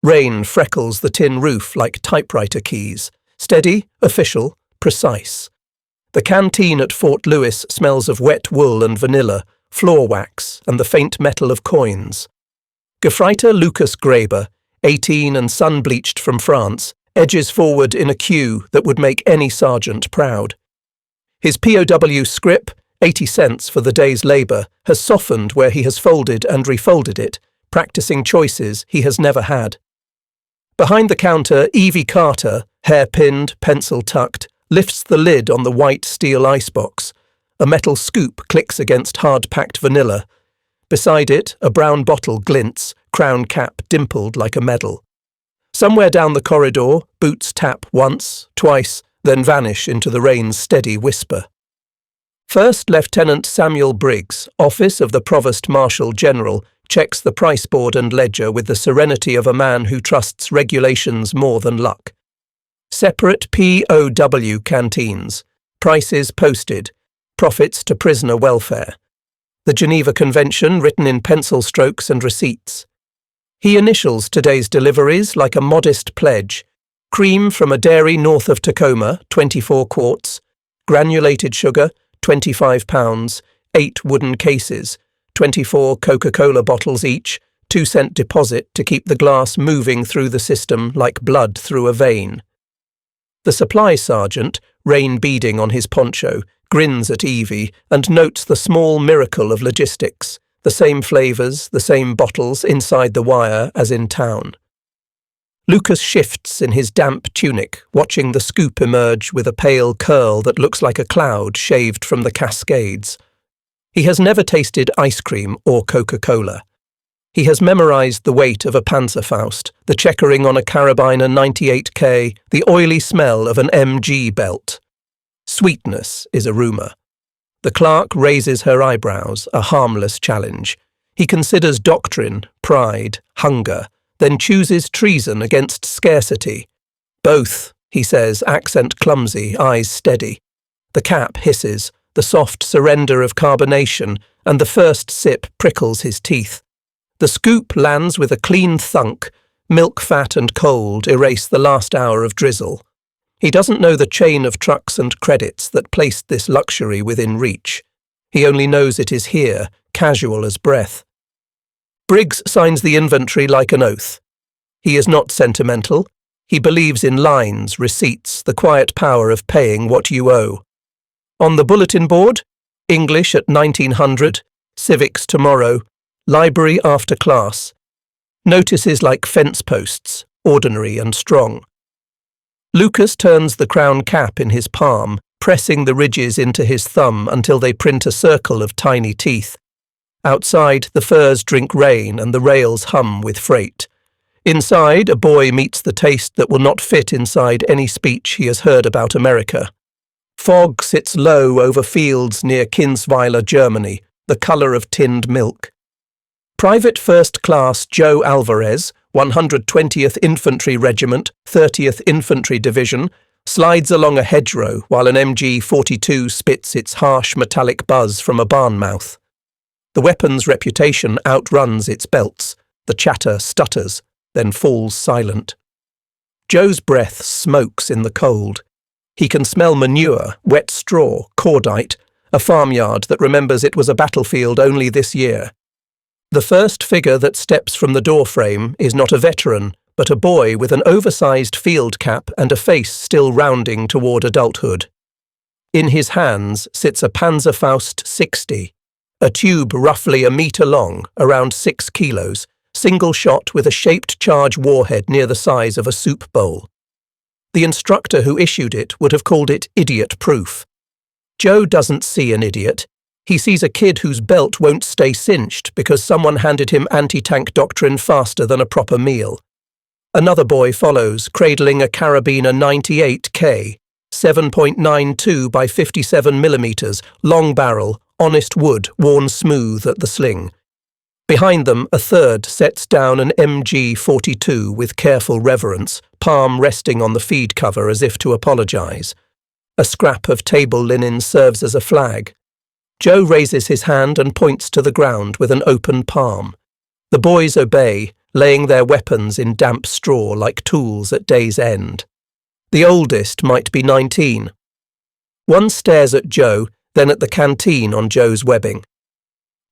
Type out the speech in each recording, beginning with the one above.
Rain freckles the tin roof like typewriter keys. Steady, official, precise. The canteen at Fort Lewis smells of wet wool and vanilla, floor wax, and the faint metal of coins. Gefreiter Lucas Graeber, 18 and sun-bleached from France, edges forward in a queue that would make any sergeant proud. His POW scrip, 80 cents for the day's labour, has softened where he has folded and refolded it, practising choices he has never had. Behind the counter, Evie Carter, hair-pinned, pencil tucked, lifts the lid on the white steel icebox. A metal scoop clicks against hard-packed vanilla. Beside it, a brown bottle glints, crown cap dimpled like a medal. Somewhere down the corridor, boots tap once, twice, then vanish into the rain's steady whisper. First Lieutenant Samuel Briggs, Office of the Provost Marshal General, checks the price board and ledger with the serenity of a man who trusts regulations more than luck. Separate POW canteens, prices posted, profits to prisoner welfare. The Geneva Convention written in pencil strokes and receipts. He initials today's deliveries like a modest pledge. Cream from a dairy north of Tacoma, 24 quarts. Granulated sugar, 25 pounds. 8 wooden cases. 24 Coca-Cola bottles each. 2-cent deposit to keep the glass moving through the system like blood through a vein. The supply sergeant, rain beading on his poncho, grins at Evie and notes the small miracle of logistics. The same flavours, the same bottles inside the wire as in town. Lucas shifts in his damp tunic, watching the scoop emerge with a pale curl that looks like a cloud shaved from the Cascades. He has never tasted ice cream or Coca-Cola. He has memorised the weight of a Panzerfaust, the checkering on a Carabiner 98K, the oily smell of an MG belt. Sweetness is a rumour. The clerk raises her eyebrows, a harmless challenge. He considers doctrine, pride, hunger, then chooses treason against scarcity. Both, he says, accent clumsy, eyes steady. The cap hisses, the soft surrender of carbonation, and the first sip prickles his teeth. The scoop lands with a clean thunk. Milk, fat and cold erase the last hour of drizzle. He doesn't know the chain of trucks and credits that placed this luxury within reach. He only knows it is here, casual as breath. Briggs signs the inventory like an oath. He is not sentimental. He believes in lines, receipts, the quiet power of paying what you owe. On the bulletin board, English at 1900, civics tomorrow, library after class. Notices like fence posts, ordinary and strong. Lucas turns the crown cap in his palm, pressing the ridges into his thumb until they print a circle of tiny teeth. Outside, the firs drink rain and the rails hum with freight. Inside, a boy meets the taste that will not fit inside any speech he has heard about America. Fog sits low over fields near Kinsweiler, Germany, the colour of tinned milk. Private First Class Joe Alvarez, 120th Infantry Regiment, 30th Infantry Division, slides along a hedgerow while an MG-42 spits its harsh metallic buzz from a barn mouth. The weapon's reputation outruns its belts. The chatter stutters, then falls silent. Joe's breath smokes in the cold. He can smell manure, wet straw, cordite, a farmyard that remembers it was a battlefield only this year. The first figure that steps from the doorframe is not a veteran, but a boy with an oversized field cap and a face still rounding toward adulthood. In his hands sits a Panzerfaust 60, a tube roughly a metre long, around 6 kilos, single shot with a shaped charge warhead near the size of a soup bowl. The instructor who issued it would have called it idiot-proof. Joe doesn't see an idiot. He sees a kid whose belt won't stay cinched because someone handed him anti-tank doctrine faster than a proper meal. Another boy follows, cradling a Carabiner 98K, 7.92 by 57 millimeters, long barrel, honest wood, worn smooth at the sling. Behind them, a third sets down an MG-42 with careful reverence, palm resting on the feed cover as if to apologize. A scrap of table linen serves as a flag. Joe raises his hand and points to the ground with an open palm. The boys obey, laying their weapons in damp straw like tools at day's end. The oldest might be 19. One stares at Joe, then at the canteen on Joe's webbing.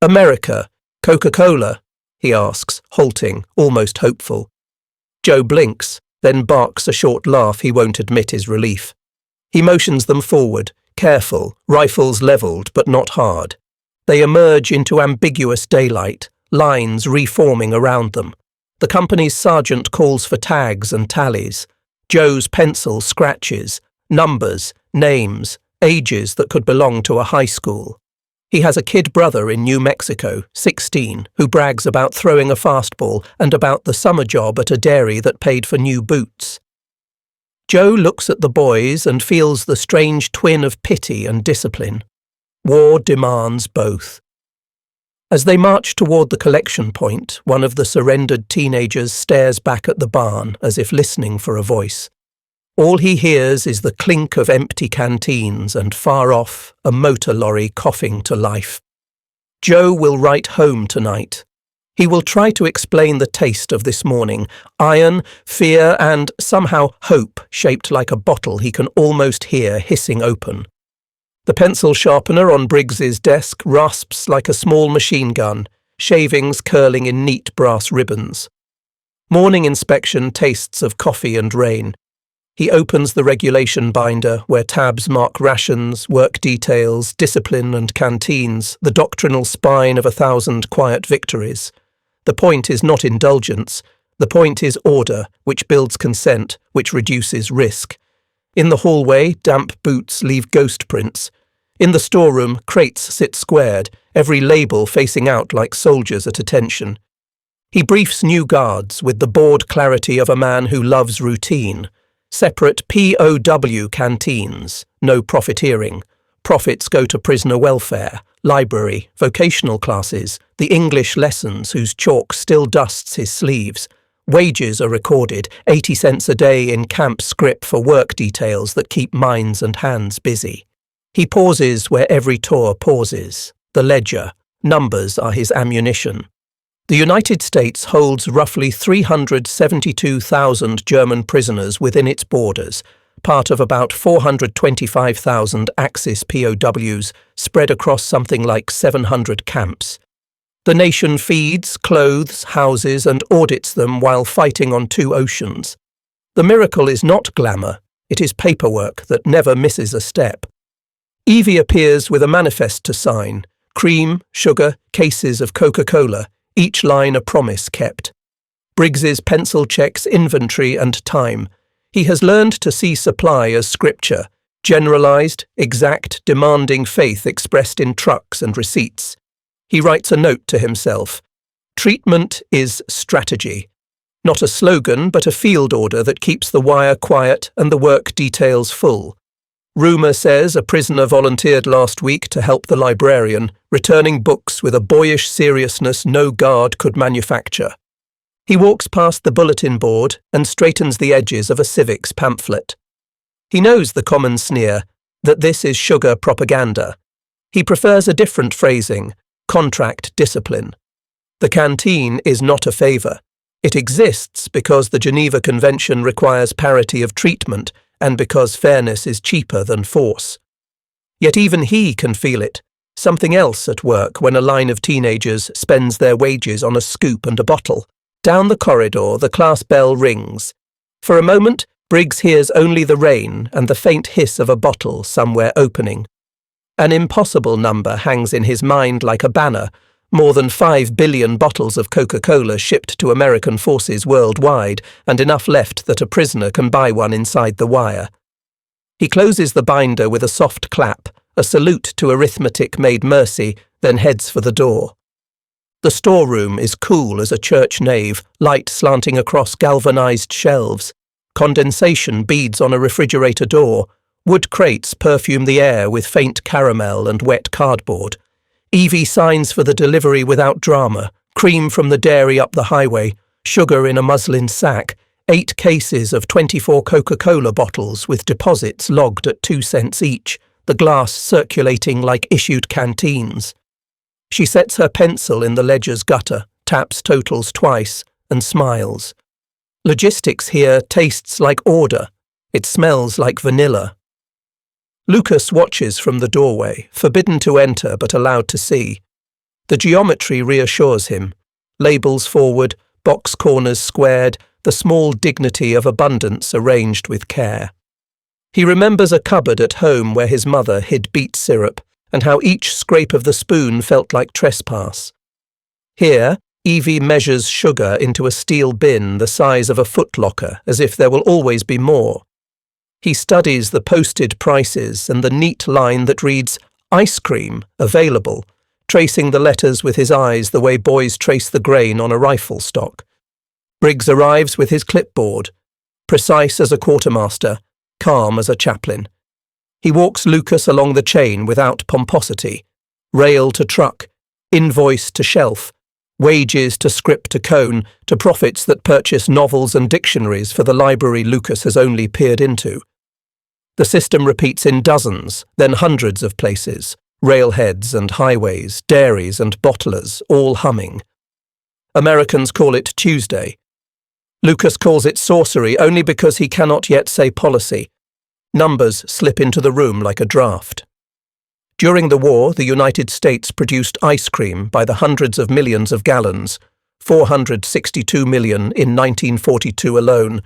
"America, Coca-Cola?" he asks, halting, almost hopeful. Joe blinks, then barks a short laugh he won't admit his relief. He motions them forward, careful, rifles levelled but not hard. They emerge into ambiguous daylight, lines reforming around them. The company's sergeant calls for tags and tallies. Joe's pencil scratches, numbers, names, ages that could belong to a high school. He has a kid brother in New Mexico, 16, who brags about throwing a fastball and about the summer job at a dairy that paid for new boots. Joe looks at the boys and feels the strange twin of pity and discipline. War demands both. As they march toward the collection point, one of the surrendered teenagers stares back at the barn as if listening for a voice. All he hears is the clink of empty canteens and, far off, a motor lorry coughing to life. Joe will write home tonight. He will try to explain the taste of this morning, iron, fear and, somehow, hope shaped like a bottle he can almost hear hissing open. The pencil sharpener on Briggs's desk rasps like a small machine gun, shavings curling in neat brass ribbons. Morning inspection tastes of coffee and rain. He opens the regulation binder where tabs mark rations, work details, discipline and canteens, the doctrinal spine of 1,000 quiet victories. The point is not indulgence. The point is order, which builds consent, which reduces risk. In the hallway, damp boots leave ghost prints. In the storeroom, crates sit squared, every label facing out like soldiers at attention. He briefs new guards with the bored clarity of a man who loves routine. Separate POW canteens, no profiteering. Profits go to prisoner welfare, library, vocational classes, the English lessons whose chalk still dusts his sleeves. Wages are recorded, 80 cents a day in camp scrip for work details that keep minds and hands busy. He pauses where every tour pauses. The ledger. Numbers are his ammunition. The United States holds roughly 372,000 German prisoners within its borders, part of about 425,000 Axis POWs spread across something like 700 camps. The nation feeds, clothes, houses and audits them while fighting on two oceans. The miracle is not glamour, it is paperwork that never misses a step. Evie appears with a manifest to sign, cream, sugar, cases of Coca-Cola, each line a promise kept. Briggs's pencil checks inventory and time. He has learned to see supply as scripture, generalized, exact, demanding faith expressed in trucks and receipts. He writes a note to himself. Treatment is strategy. Not a slogan, but a field order that keeps the wire quiet and the work details full. Rumour says a prisoner volunteered last week to help the librarian, returning books with a boyish seriousness no guard could manufacture. He walks past the bulletin board and straightens the edges of a civics pamphlet. He knows the common sneer, that this is sugar propaganda. He prefers a different phrasing, contract discipline. The canteen is not a favour. It exists because the Geneva Convention requires parity of treatment and because fairness is cheaper than force. Yet even he can feel it, something else at work when a line of teenagers spends their wages on a scoop and a bottle. Down the corridor, the class bell rings. For a moment, Briggs hears only the rain and the faint hiss of a bottle somewhere opening. An impossible number hangs in his mind like a banner, more than 5 billion bottles of Coca-Cola shipped to American forces worldwide, and enough left that a prisoner can buy one inside the wire. He closes the binder with a soft clap, a salute to arithmetic made mercy, then heads for the door. The storeroom is cool as a church nave, light slanting across galvanized shelves. Condensation beads on a refrigerator door. Wood crates perfume the air with faint caramel and wet cardboard. Evie signs for the delivery without drama, cream from the dairy up the highway, sugar in a muslin sack, 8 cases of 24 Coca-Cola bottles with deposits logged at 2 cents each, the glass circulating like issued canteens. She sets her pencil in the ledger's gutter, taps totals twice, and smiles. Logistics here tastes like order. It smells like vanilla. Lucas watches from the doorway, forbidden to enter but allowed to see. The geometry reassures him. Labels forward, box corners squared, the small dignity of abundance arranged with care. He remembers a cupboard at home where his mother hid beet syrup, and how each scrape of the spoon felt like trespass. Here, Evie measures sugar into a steel bin the size of a footlocker, as if there will always be more. He studies the posted prices and the neat line that reads, "Ice cream, available," tracing the letters with his eyes the way boys trace the grain on a rifle stock. Briggs arrives with his clipboard, precise as a quartermaster, calm as a chaplain. He walks Lucas along the chain without pomposity, rail to truck, invoice to shelf, wages to scrip to cone, to profits that purchase novels and dictionaries for the library Lucas has only peered into. The system repeats in dozens, then hundreds of places, railheads and highways, dairies and bottlers, all humming. Americans call it Tuesday. Lucas calls it sorcery only because he cannot yet say policy. Numbers slip into the room like a draft. During the war, the United States produced ice cream by the hundreds of millions of gallons, 462 million in 1942 alone.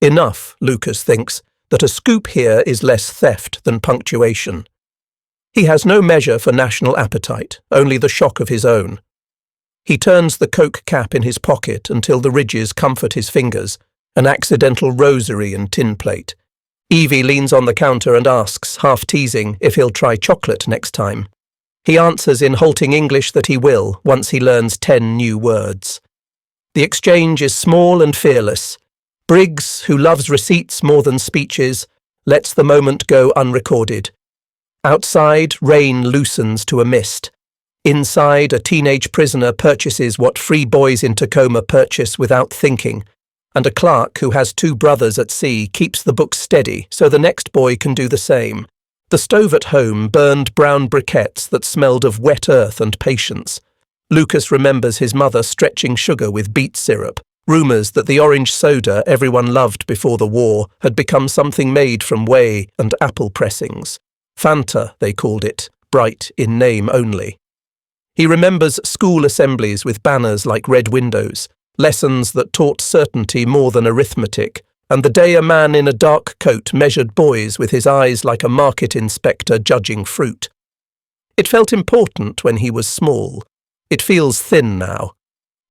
Enough, Lucas thinks, that a scoop here is less theft than punctuation. He has no measure for national appetite, only the shock of his own. He turns the Coke cap in his pocket until the ridges comfort his fingers, an accidental rosary and tin plate. Evie leans on the counter and asks, half teasing, if he'll try chocolate next time. He answers in halting English that he will, once he learns 10 new words. The exchange is small and fearless. Briggs, who loves receipts more than speeches, lets the moment go unrecorded. Outside, rain loosens to a mist. Inside, a teenage prisoner purchases what free boys in Tacoma purchase without thinking, and a clerk who has 2 brothers at sea keeps the books steady so the next boy can do the same. The stove at home burned brown briquettes that smelled of wet earth and patience. Lucas remembers his mother stretching sugar with beet syrup, rumours that the orange soda everyone loved before the war had become something made from whey and apple pressings. Fanta, they called it, bright in name only. He remembers school assemblies with banners like red windows, lessons that taught certainty more than arithmetic, and the day a man in a dark coat measured boys with his eyes like a market inspector judging fruit. It felt important when he was small. It feels thin now.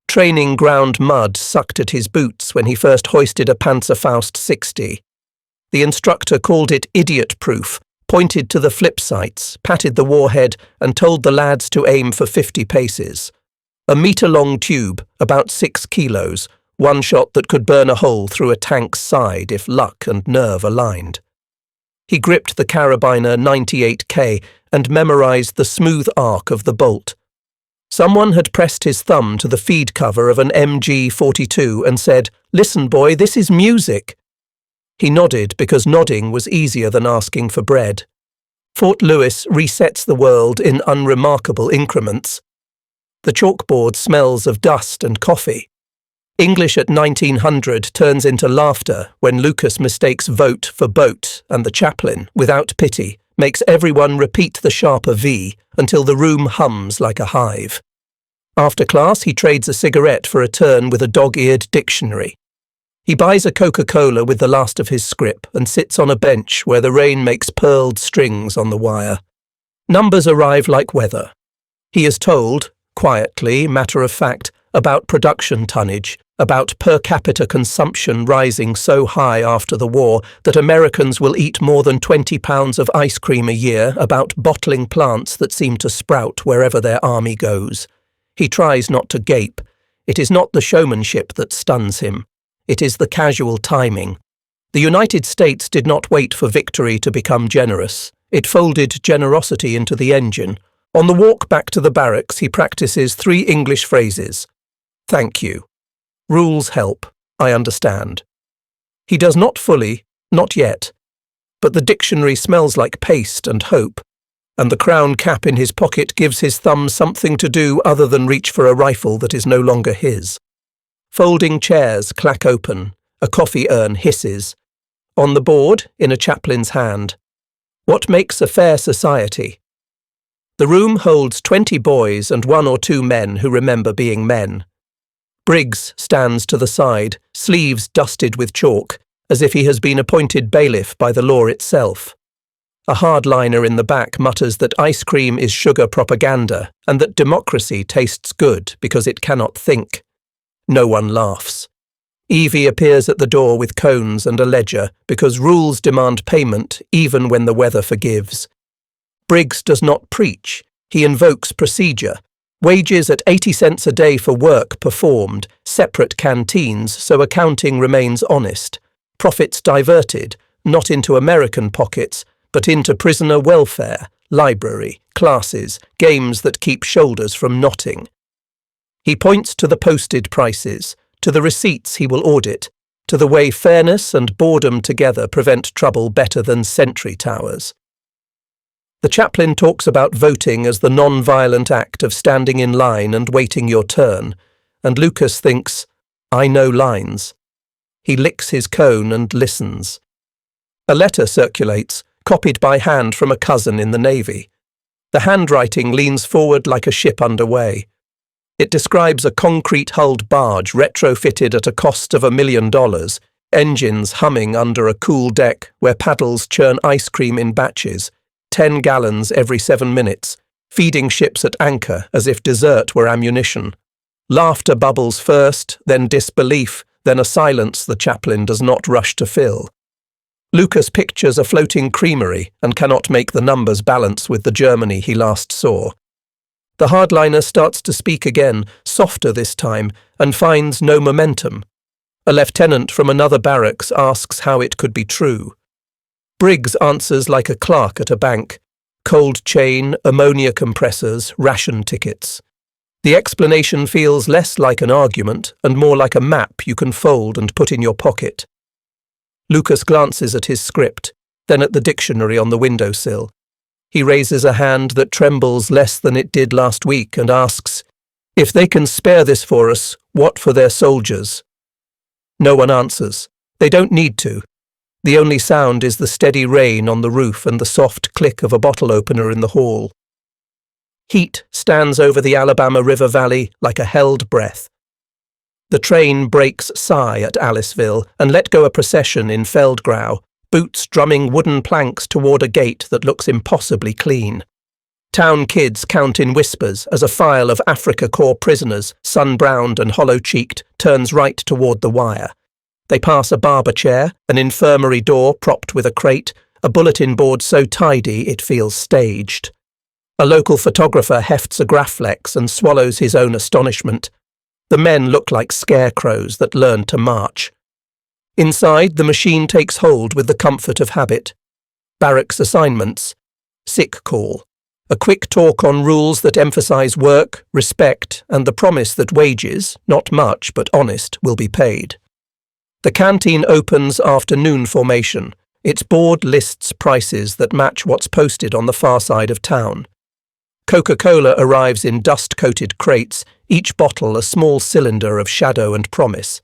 Training ground mud sucked at his boots when he first hoisted a Panzerfaust 60. The instructor called it idiot-proof, pointed to the flip sights, patted the warhead, and told the lads to aim for 50 paces. A metre-long tube, about 6 kilos, one shot that could burn a hole through a tank's side if luck and nerve aligned. He gripped the carabiner 98K and memorised the smooth arc of the bolt. Someone had pressed his thumb to the feed cover of an MG-42 and said, "Listen, boy, this is music." He nodded because nodding was easier than asking for bread. Fort Lewis resets the world in unremarkable increments. The chalkboard smells of dust and coffee. English at 1900 turns into laughter when Lucas mistakes vote for boat, and the chaplain, without pity, makes everyone repeat the sharper V until the room hums like a hive. After class, he trades a cigarette for a turn with a dog-eared dictionary. He buys a Coca-Cola with the last of his scrip and sits on a bench where the rain makes pearled strings on the wire. Numbers arrive like weather. He is told, quietly, matter-of-fact, about production tonnage, about per capita consumption rising so high after the war that Americans will eat more than 20 pounds of ice cream a year, about bottling plants that seem to sprout wherever their army goes. He tries not to gape. It is not the showmanship that stuns him. It is the casual timing. The United States did not wait for victory to become generous. It folded generosity into the engine. On the walk back to the barracks, he practices 3 English phrases. Thank you. Rules help. I understand. He does not fully, not yet. But the dictionary smells like paste and hope, and the crown cap in his pocket gives his thumb something to do other than reach for a rifle that is no longer his. Folding chairs clack open. A coffee urn hisses. On the board, in a chaplain's hand, what makes a fair society? The room holds 20 boys and 1 or 2 men who remember being men. Briggs stands to the side, sleeves dusted with chalk, as if he has been appointed bailiff by the law itself. A hardliner in the back mutters that ice cream is sugar propaganda and that democracy tastes good because it cannot think. No one laughs. Evie appears at the door with cones and a ledger because rules demand payment even when the weather forgives. Briggs does not preach. He invokes procedure. Wages at 80 cents a day for work performed, separate canteens so accounting remains honest. Profits diverted, not into American pockets, but into prisoner welfare, library, classes, games that keep shoulders from knotting. He points to the posted prices, to the receipts he will audit, to the way fairness and boredom together prevent trouble better than sentry towers. The chaplain talks about voting as the non-violent act of standing in line and waiting your turn, and Lucas thinks, I know lines. He licks his cone and listens. A letter circulates, copied by hand from a cousin in the Navy. The handwriting leans forward like a ship underway. It describes a concrete-hulled barge retrofitted at a cost of $1 million, engines humming under a cool deck where paddles churn ice cream in batches, 10 gallons every 7 minutes, feeding ships at anchor as if dessert were ammunition. Laughter bubbles first, then disbelief, then a silence the chaplain does not rush to fill. Lucas pictures a floating creamery and cannot make the numbers balance with the Germany he last saw. The hardliner starts to speak again, softer this time, and finds no momentum. A lieutenant from another barracks asks how it could be true. Briggs answers like a clerk at a bank. Cold chain, ammonia compressors, ration tickets. The explanation feels less like an argument and more like a map you can fold and put in your pocket. Lucas glances at his script, then at the dictionary on the windowsill. He raises a hand that trembles less than it did last week and asks, if they can spare this for us, what for their soldiers? No one answers. They don't need to. The only sound is the steady rain on the roof and the soft click of a bottle opener in the hall. Heat stands over the Alabama River Valley like a held breath. The train breaks sigh at Aliceville and let go a procession in Feldgrau, boots drumming wooden planks toward a gate that looks impossibly clean. Town kids count in whispers as a file of Africa Corps prisoners, sun-browned and hollow-cheeked, turns right toward the wire. They pass a barber chair, an infirmary door propped with a crate, a bulletin board so tidy it feels staged. A local photographer hefts a Graflex and swallows his own astonishment. The men look like scarecrows that learn to march. Inside, the machine takes hold with the comfort of habit. Barracks assignments. Sick call. A quick talk on rules that emphasize work, respect, and the promise that wages, not much but honest, will be paid. The canteen opens after noon formation. Its board lists prices that match what's posted on the far side of town. Coca-Cola arrives in dust-coated crates, each bottle a small cylinder of shadow and promise.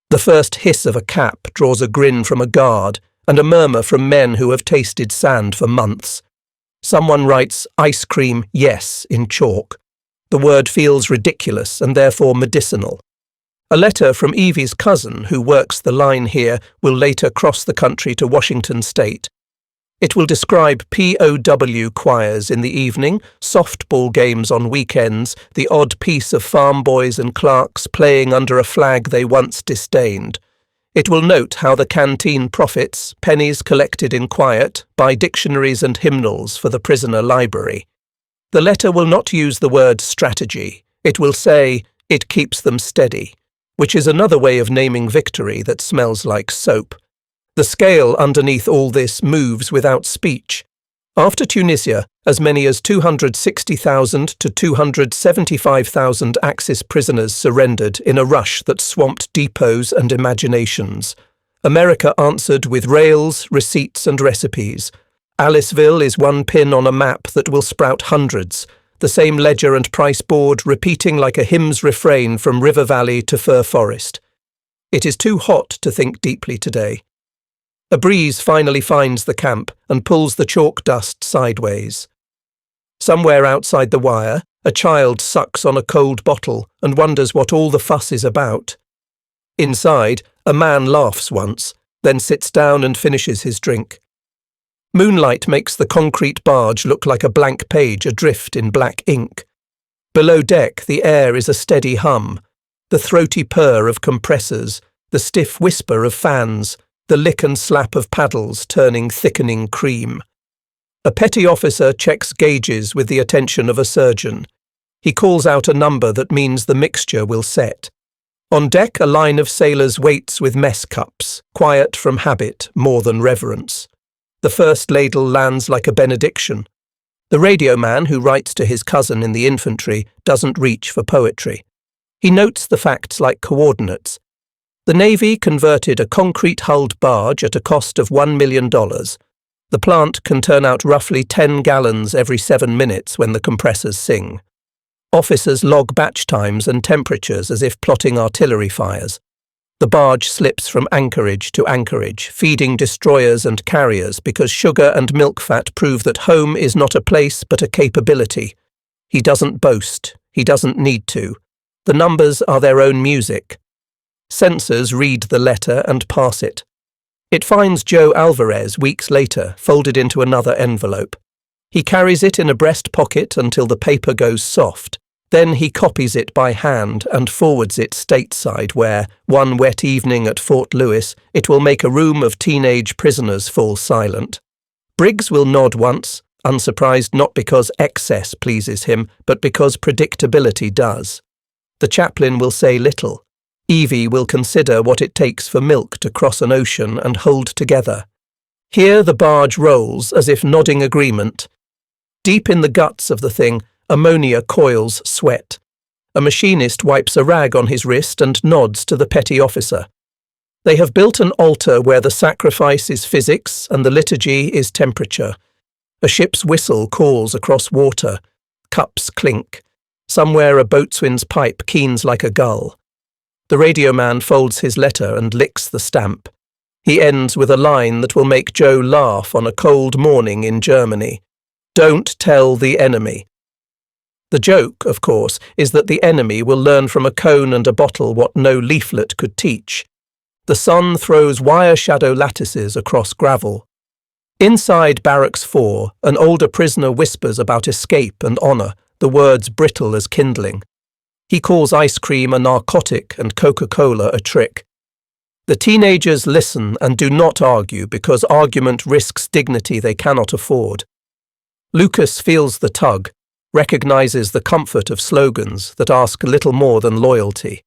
The first hiss of a cap draws a grin from a guard and a murmur from men who have tasted sand for months. Someone writes ice cream yes in chalk. The word feels ridiculous and therefore medicinal. A letter from Evie's cousin, who works the line here, will later cross the country to Washington State. It will describe POW choirs in the evening, softball games on weekends, the odd piece of farm boys and clerks playing under a flag they once disdained. It will note how the canteen profits, pennies collected in quiet, buy dictionaries and hymnals for the prisoner library. The letter will not use the word strategy. It will say, it keeps them steady, which is another way of naming victory that smells like soap. The scale underneath all this moves without speech. After Tunisia, as many as 260,000 to 275,000 Axis prisoners surrendered in a rush that swamped depots and imaginations. America answered with rails, receipts and recipes. Aliceville is one pin on a map that will sprout hundreds. the same ledger and price board repeating like a hymn's refrain from river valley to fir forest. It is too hot to think deeply today. A breeze finally finds the camp and pulls the chalk dust sideways. Somewhere outside the wire, a child sucks on a cold bottle and wonders what all the fuss is about. Inside, a man laughs once, then sits down and finishes his drink. Moonlight makes the concrete barge look like a blank page adrift in black ink. Below deck, the air is a steady hum, the throaty purr of compressors, the stiff whisper of fans, the lick and slap of paddles turning thickening cream. A petty officer checks gauges with the attention of a surgeon. He calls out a number that means the mixture will set. On deck, a line of sailors waits with mess cups, quiet from habit more than reverence. The first ladle lands like a benediction. The radio man who writes to his cousin in the infantry doesn't reach for poetry. He notes the facts like coordinates. The Navy converted a concrete-hulled barge at a cost of $1 million. The plant can turn out roughly 10 gallons every 7 minutes when the compressors sing. Officers log batch times and temperatures as if plotting artillery fires. The barge slips from anchorage to anchorage, feeding destroyers and carriers because sugar and milk fat prove that home is not a place but a capability. He doesn't boast. He doesn't need to. The numbers are their own music. Censors read the letter and pass it. It finds Joe Alvarez weeks later, folded into another envelope. He carries it in a breast pocket until the paper goes soft. Then he copies it by hand and forwards it stateside where, one wet evening at Fort Lewis, it will make a room of teenage prisoners fall silent. Briggs will nod once, unsurprised not because excess pleases him, but because predictability does. The chaplain will say little. Evie will consider what it takes for milk to cross an ocean and hold together. Here the barge rolls as if nodding agreement. Deep in the guts of the thing, ammonia coils sweat. A machinist wipes a rag on his wrist and nods to the petty officer. They have built an altar where the sacrifice is physics and the liturgy is temperature. A ship's whistle calls across water. Cups clink. Somewhere a boatswain's pipe keens like a gull. The radio man folds his letter and licks the stamp. He ends with a line that will make Joe laugh on a cold morning in Germany. Don't tell the enemy. The joke, of course, is that the enemy will learn from a cone and a bottle what no leaflet could teach. The sun throws wire shadow lattices across gravel. Inside Barracks 4, an older prisoner whispers about escape and honour, the words brittle as kindling. He calls ice cream a narcotic and Coca-Cola a trick. The teenagers listen and do not argue because argument risks dignity they cannot afford. Lucas feels the tug, recognizes the comfort of slogans that ask little more than loyalty.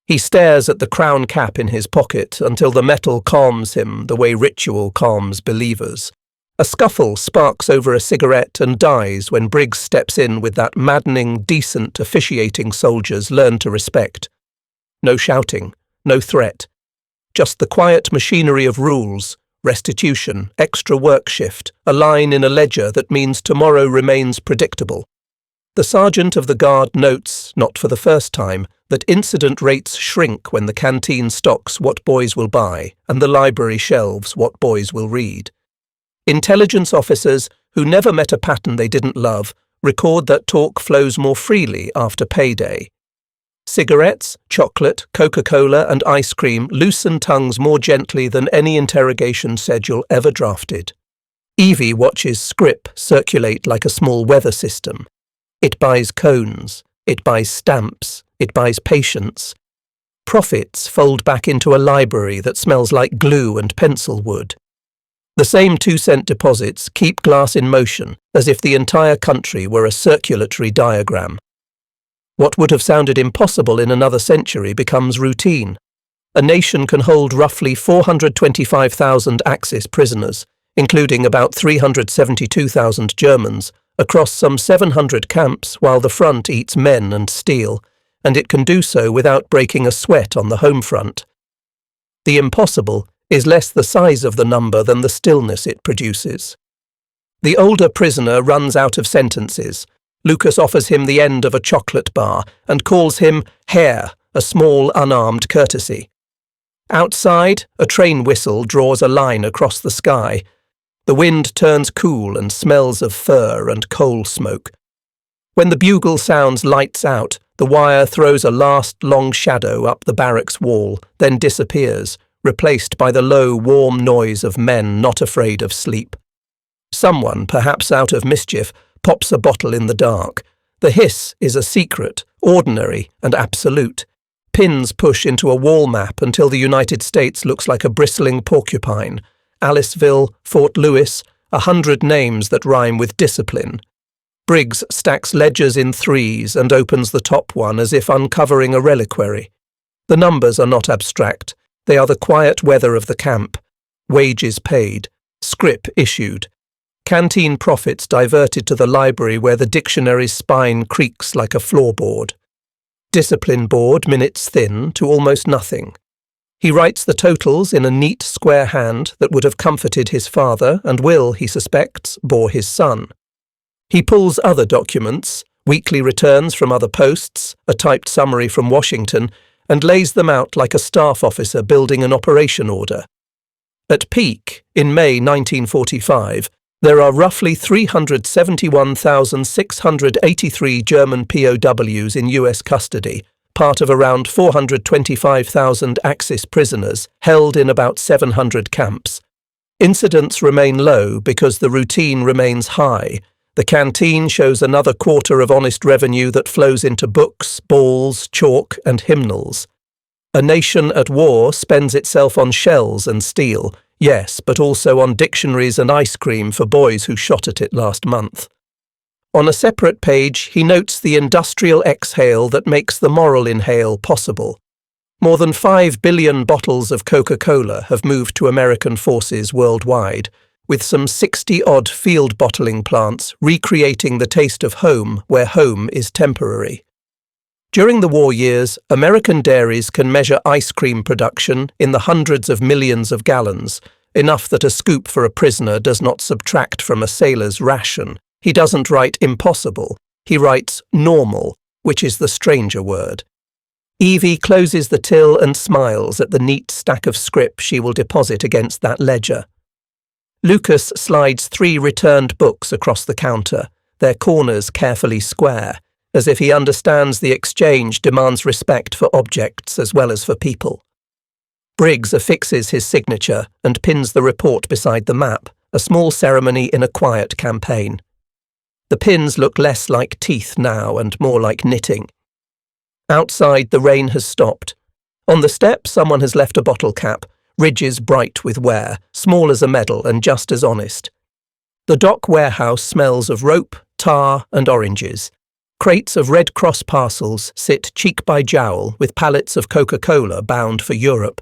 He stares at the crown cap in his pocket until the metal calms him the way ritual calms believers. A scuffle sparks over a cigarette and dies when Briggs steps in with that maddening, decent, officiating soldiers learn to respect. No shouting, no threat. Just the quiet machinery of rules, restitution, extra work shift, a line in a ledger that means tomorrow remains predictable. The sergeant of the guard notes, not for the first time, that incident rates shrink when the canteen stocks what boys will buy and the library shelves what boys will read. Intelligence officers, who never met a pattern they didn't love, record that talk flows more freely after payday. Cigarettes, chocolate, Coca-Cola and ice cream loosen tongues more gently than any interrogation schedule ever drafted. Evie watches scrip circulate like a small weather system. It buys cones, it buys stamps, it buys patience. Profits fold back into a library that smells like glue and pencil wood. The same 2-cent deposits keep glass in motion as if the entire country were a circulatory diagram. What would have sounded impossible in another century becomes routine. A nation can hold roughly 425,000 Axis prisoners, including about 372,000 Germans, across some 700 camps while the front eats men and steel, and it can do so without breaking a sweat on the home front. The impossible is less the size of the number than the stillness it produces. The older prisoner runs out of sentences, Lucas offers him the end of a chocolate bar and calls him Hare, a small, unarmed courtesy. Outside, a train whistle draws a line across the sky. The wind turns cool and smells of fur and coal smoke. When the bugle sounds lights out, the wire throws a last long shadow up the barracks wall, then disappears, replaced by the low, warm noise of men not afraid of sleep. Someone, perhaps out of mischief, pops a bottle in the dark. The hiss is a secret, ordinary and absolute. Pins push into a wall map until the United States looks like a bristling porcupine. Aliceville, Fort Lewis, 100 names that rhyme with discipline. Briggs stacks ledgers in threes and opens the top one as if uncovering a reliquary. The numbers are not abstract. They are the quiet weather of the camp. Wages paid. Scrip issued. Canteen profits diverted to the library where the dictionary's spine creaks like a floorboard. Discipline board minutes thin to almost nothing. He writes the totals in a neat square hand that would have comforted his father and will, he suspects, bore his son. He pulls other documents, weekly returns from other posts, a typed summary from Washington, and lays them out like a staff officer building an operation order. At peak, in May 1945, there are roughly 371,683 German POWs in US custody, part of around 425,000 Axis prisoners held in about 700 camps. Incidents remain low because the routine remains high. The canteen shows another quarter of honest revenue that flows into books, balls, chalk, and hymnals. A nation at war spends itself on shells and steel, yes, but also on dictionaries and ice cream for boys who shot at it last month. On a separate page, he notes the industrial exhale that makes the moral inhale possible. More than 5 billion bottles of Coca-Cola have moved to American forces worldwide, with some 60-odd field bottling plants recreating the taste of home where home is temporary. During the war years, American dairies can measure ice cream production in the hundreds of millions of gallons, enough that a scoop for a prisoner does not subtract from a sailor's ration. He doesn't write impossible, he writes normal, which is the stranger word. Evie closes the till and smiles at the neat stack of scrip she will deposit against that ledger. Lucas slides 3 returned books across the counter, their corners carefully square, as if he understands the exchange demands respect for objects as well as for people. Briggs affixes his signature and pins the report beside the map, a small ceremony in a quiet campaign. The pins look less like teeth now and more like knitting. Outside, the rain has stopped. On the step, someone has left a bottle cap, ridges bright with wear, small as a medal and just as honest. The dock warehouse smells of rope, tar and oranges. Crates of Red Cross parcels sit cheek by jowl with pallets of Coca-Cola bound for Europe.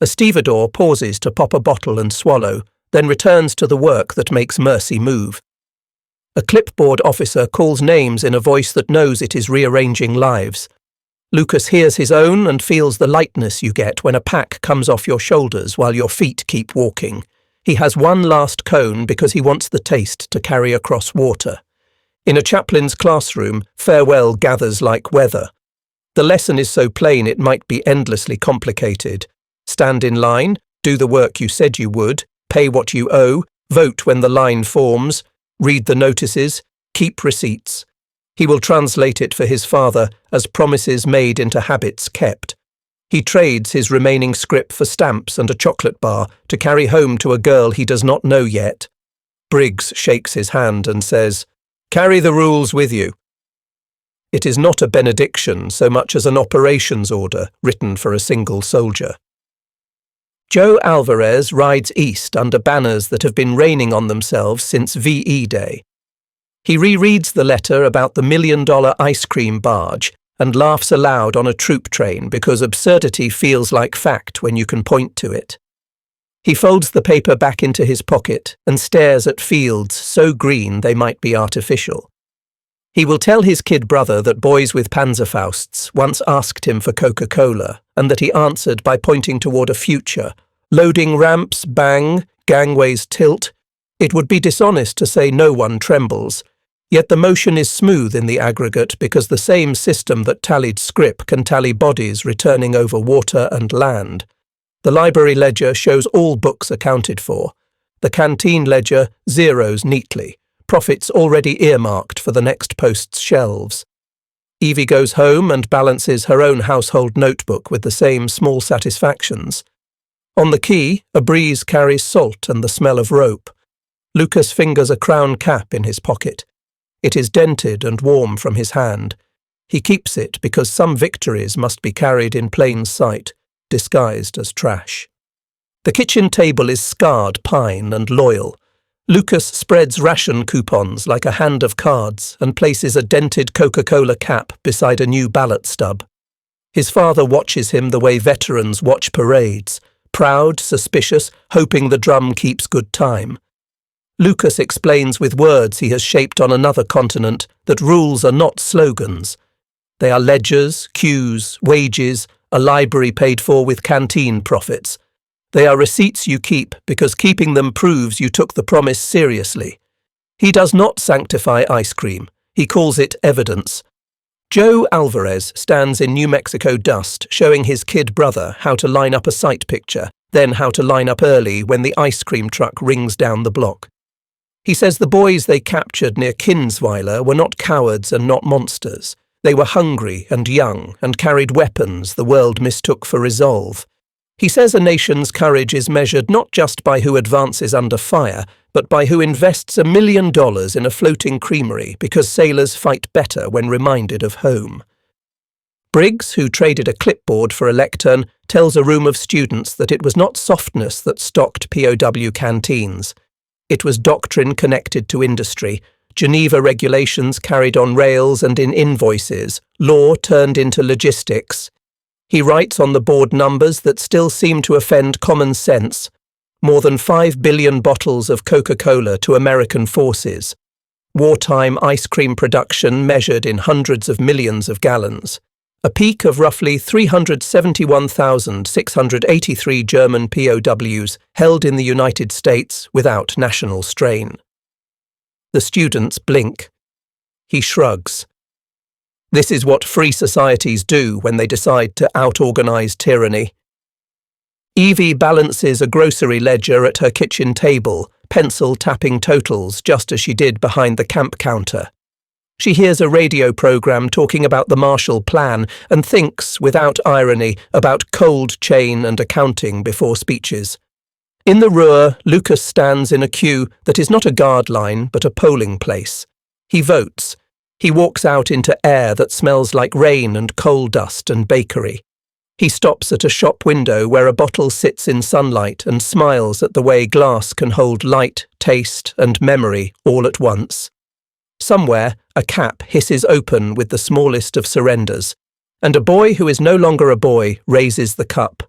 A stevedore pauses to pop a bottle and swallow, then returns to the work that makes mercy move. A clipboard officer calls names in a voice that knows it is rearranging lives. Lucas hears his own and feels the lightness you get when a pack comes off your shoulders while your feet keep walking. He has one last cone because he wants the taste to carry across water. In a chaplain's classroom, farewell gathers like weather. The lesson is so plain it might be endlessly complicated. Stand in line, do the work you said you would, pay what you owe, vote when the line forms, read the notices, keep receipts. He will translate it for his father as promises made into habits kept. He trades his remaining scrip for stamps and a chocolate bar to carry home to a girl he does not know yet. Briggs shakes his hand and says, "Carry the rules with you." It is not a benediction so much as an operations order written for a single soldier. Joe Alvarez rides east under banners that have been raining on themselves since VE Day. He rereads the letter about the $1 million ice cream barge and laughs aloud on a troop train because absurdity feels like fact when you can point to it. He folds the paper back into his pocket and stares at fields so green they might be artificial. He will tell his kid brother that boys with Panzerfausts once asked him for Coca-Cola and that he answered by pointing toward a future. Loading ramps bang, gangways tilt. It would be dishonest to say no one trembles. Yet the motion is smooth in the aggregate because the same system that tallied scrip can tally bodies returning over water and land. The library ledger shows all books accounted for. The canteen ledger zeros neatly, profits already earmarked for the next post's shelves. Evie goes home and balances her own household notebook with the same small satisfactions. On the quay, a breeze carries salt and the smell of rope. Lucas fingers a crown cap in his pocket. It is dented and warm from his hand. He keeps it because some victories must be carried in plain sight, disguised as trash. The kitchen table is scarred pine and loyal. Lucas spreads ration coupons like a hand of cards and places a dented Coca-Cola cap beside a new ballot stub. His father watches him the way veterans watch parades, proud, suspicious, hoping the drum keeps good time. Lucas explains with words he has shaped on another continent that rules are not slogans. They are ledgers, queues, wages, a library paid for with canteen profits. They are receipts you keep because keeping them proves you took the promise seriously. He does not sanctify ice cream. He calls it evidence. Joe Alvarez stands in New Mexico dust showing his kid brother how to line up a sight picture, then how to line up early when the ice cream truck rings down the block. He says the boys they captured near Kinsweiler were not cowards and not monsters. They were hungry and young and carried weapons the world mistook for resolve. He says a nation's courage is measured not just by who advances under fire, but by who invests $1 million in a floating creamery because sailors fight better when reminded of home. Briggs, who traded a clipboard for a lectern, tells a room of students that it was not softness that stocked POW canteens. It was doctrine connected to industry, Geneva regulations carried on rails and in invoices, law turned into logistics. He writes on the board numbers that still seem to offend common sense. More than 5 billion bottles of Coca-Cola to American forces. Wartime ice cream production measured in hundreds of millions of gallons. A peak of roughly 371,683 German POWs held in the United States without national strain. The students blink. He shrugs. This is what free societies do when they decide to out-organize tyranny. Evie balances a grocery ledger at her kitchen table, pencil tapping totals just as she did behind the camp counter. She hears a radio program talking about the Marshall Plan and thinks, without irony, about cold chain and accounting before speeches. In the Ruhr, Lucas stands in a queue that is not a guard line but a polling place. He votes. He walks out into air that smells like rain and coal dust and bakery. He stops at a shop window where a bottle sits in sunlight and smiles at the way glass can hold light, taste, and memory all at once. Somewhere, a cap hisses open with the smallest of surrenders, and a boy who is no longer a boy raises the cup.